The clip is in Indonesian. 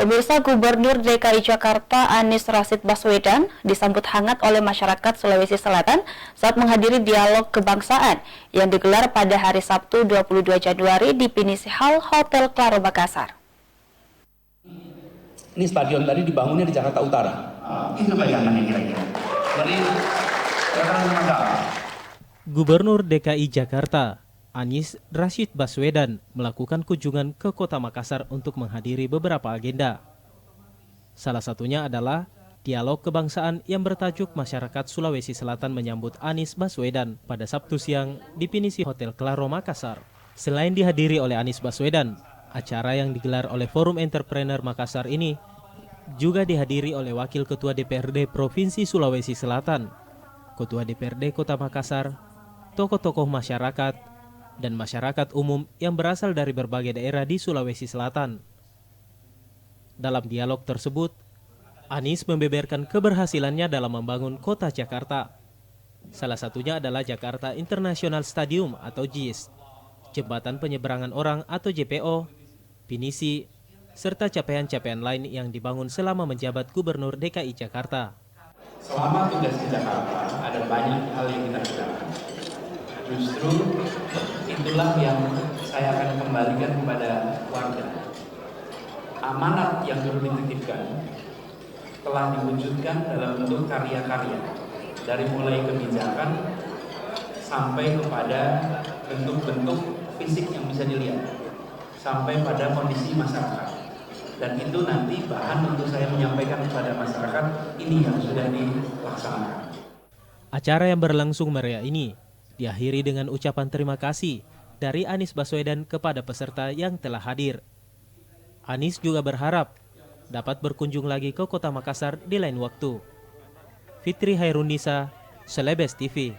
Pemirsa, Gubernur DKI Jakarta Anies Rashid Baswedan disambut hangat oleh masyarakat Sulawesi Selatan saat menghadiri dialog kebangsaan yang digelar pada hari Sabtu 22 Januari di Pinisi Hall Hotel Claro Makassar. Ini stadion tadi dibangunnya di Jakarta Utara. Itu bayangannya kira-kira. Jadi, Gubernur DKI Jakarta Anies Rashid Baswedan melakukan kunjungan ke Kota Makassar untuk menghadiri beberapa agenda. Salah satunya adalah dialog kebangsaan yang bertajuk Masyarakat Sulawesi Selatan menyambut Anies Baswedan pada Sabtu siang di Pinisi Hotel Claro Makassar. Selain dihadiri oleh Anies Baswedan, acara yang digelar oleh Forum Entrepreneur Makassar ini juga dihadiri oleh Wakil Ketua DPRD Provinsi Sulawesi Selatan, Ketua DPRD Kota Makassar, tokoh-tokoh masyarakat, dan masyarakat umum yang berasal dari berbagai daerah di Sulawesi Selatan. Dalam dialog tersebut, Anies membeberkan keberhasilannya dalam membangun kota Jakarta. Salah satunya adalah Jakarta International Stadium atau JIS, Jembatan Penyeberangan Orang atau JPO, Pinisi, serta capaian-capaian lain yang dibangun selama menjabat Gubernur DKI Jakarta. Selama tugas di Jakarta, ada banyak hal yang kita kerjakan. Justru itulah yang saya akan kembalikan kepada warga. Amanat yang dulu dititipkan telah diwujudkan dalam bentuk karya-karya, dari mulai kebijakan sampai kepada bentuk-bentuk fisik yang bisa dilihat, sampai pada kondisi masyarakat. Dan itu nanti bahan untuk saya menyampaikan kepada masyarakat ini yang sudah dilaksanakan. Acara yang berlangsung meriah ini diakhiri dengan ucapan terima kasih dari Anies Baswedan kepada peserta yang telah hadir. Anies juga berharap dapat berkunjung lagi ke Kota Makassar di lain waktu. Fitri Hairunisa, Celebes TV.